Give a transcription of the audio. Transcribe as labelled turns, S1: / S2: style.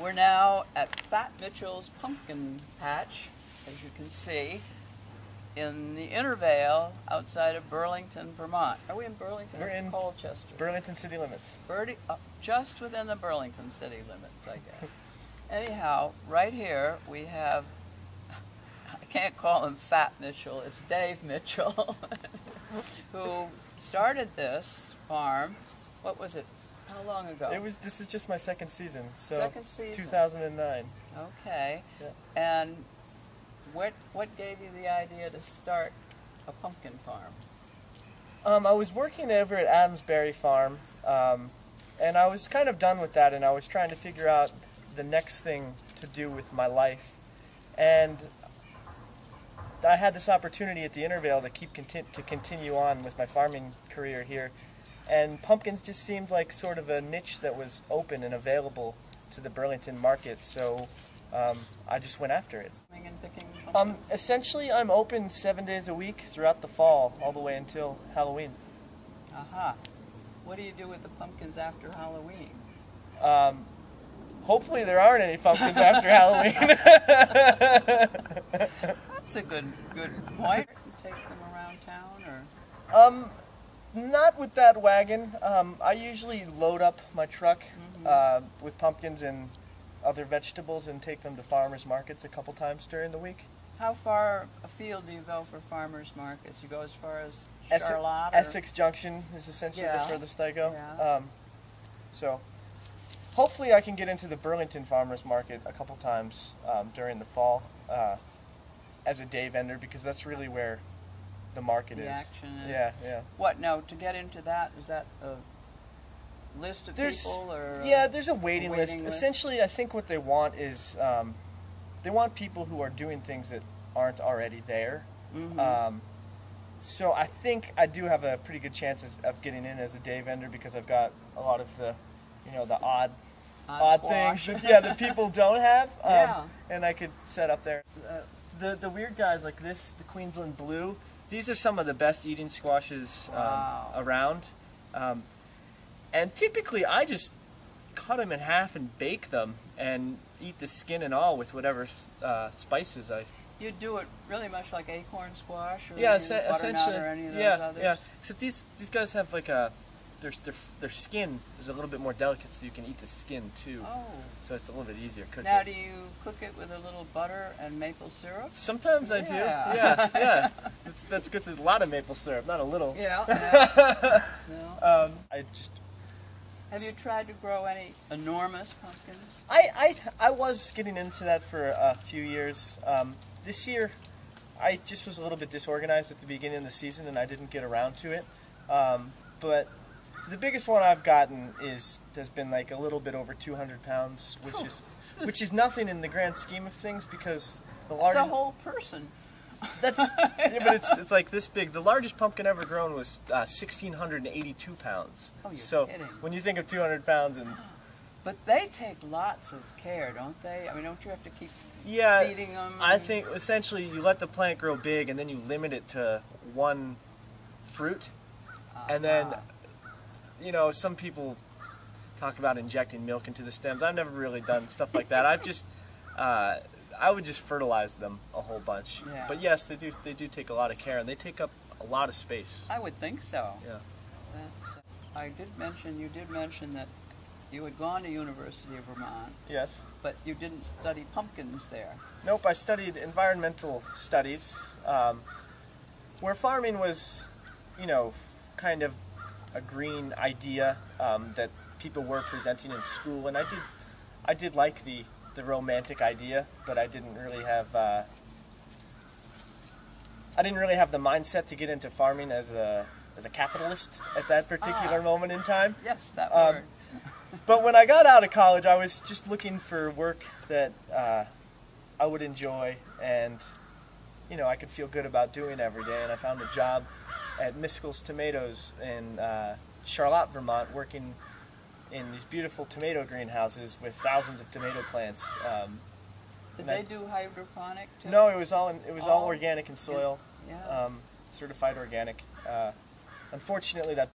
S1: We're now at Fat Mitchell's pumpkin patch, as you can see, in the Intervale outside of Burlington, Vermont. Are we in Burlington?
S2: We're in
S1: Colchester.
S2: Burlington city limits.
S1: Just within the Burlington city limits, I guess. Anyhow, right here we have, I can't call him Fat Mitchell, it's Dave Mitchell, who started this farm. What was it? How long ago?
S2: This is just my second season, so
S1: second season.
S2: 2009.
S1: Okay.
S2: Yeah.
S1: And what gave you the idea to start a pumpkin farm?
S2: I was working over at Adamsbury Farm, and I was kind of done with that, and I was trying to figure out the next thing to do with my life. And I had this opportunity at the Intervale to continue on with my farming career here. And pumpkins just seemed like sort of a niche that was open and available to the Burlington market, so I just went after it. Essentially, I'm open 7 days a week throughout the fall, all the way until Halloween.
S1: Aha. What do you do with the pumpkins after Halloween?
S2: Hopefully there aren't any pumpkins after Halloween.
S1: That's a good point. You take them around town, or?
S2: Not with that wagon. I usually load up my truck with pumpkins and other vegetables and take them to farmers markets a couple times during the week.
S1: How far afield do you go for farmers markets? You go as far as Charlotte?
S2: Essex Junction is essentially the furthest I go.
S1: Yeah.
S2: So hopefully I can get into the Burlington farmers market a couple times during the fall as a day vendor, because that's really where the market is.
S1: The action is.
S2: Yeah.
S1: What, now, to get into that, is that a list of people, or?
S2: Yeah, there's a waiting list. Essentially, I think what they want is, they want people who are doing things that aren't already there. So I think I do have a pretty good chance of getting in as a day vendor, because I've got a lot of the, the odd things that people don't have, and I could set up there. The weird guys like this, the Queensland Blue, these are some of the best eating squashes around. And typically I just cut them in half and bake them and eat the skin and all with whatever spices I...
S1: You do it really much like acorn squash, or
S2: essentially,
S1: or any of those others?
S2: Yeah. Except these guys have like a... Their skin is a little bit more delicate, so you can eat the skin too.
S1: Oh.
S2: So it's a little bit easier cooking.
S1: Now, do you cook it with a little butter and maple syrup?
S2: Sometimes I do. Yeah. That's because there's a lot of maple syrup, not a little.
S1: Yeah.
S2: I just...
S1: Have you tried to grow any enormous pumpkins?
S2: I was getting into that for a few years. This year, I just was a little bit disorganized at the beginning of the season, and I didn't get around to it. But the biggest one I've gotten has been like a little bit over 200 pounds, which is nothing in the grand scheme of things, because the largest...
S1: It's a whole person.
S2: That's but it's like this big. The largest pumpkin ever grown was 1,682 pounds.
S1: Oh,
S2: you're
S1: kidding.
S2: When you think of 200 pounds and...
S1: But they take lots of care, don't they? I mean, don't you have to keep feeding them?
S2: I think essentially you let the plant grow big, and then you limit it to one fruit. And then, some people talk about injecting milk into the stems. I've never really done stuff like that. I've just, I would just fertilize them a whole bunch.
S1: Yeah.
S2: But yes, they do take a lot of care, and they take up a lot of space.
S1: I would think so.
S2: Yeah.
S1: You did mention that you had gone to University of Vermont.
S2: Yes.
S1: But you didn't study pumpkins there.
S2: Nope, I studied environmental studies, where farming was, kind of a green idea that people were presenting in school, and I did like the romantic idea, but I didn't really have the mindset to get into farming as a capitalist at that particular moment in time.
S1: Yes, that word.
S2: But when I got out of college, I was just looking for work that I would enjoy, and I could feel good about doing every day, and I found a job at Miskel's Tomatoes in Charlotte, Vermont, working in these beautiful tomato greenhouses with thousands of tomato plants.
S1: Did they do hydroponic too?
S2: No, it was all organic in soil,
S1: Yeah.
S2: certified organic. Unfortunately, that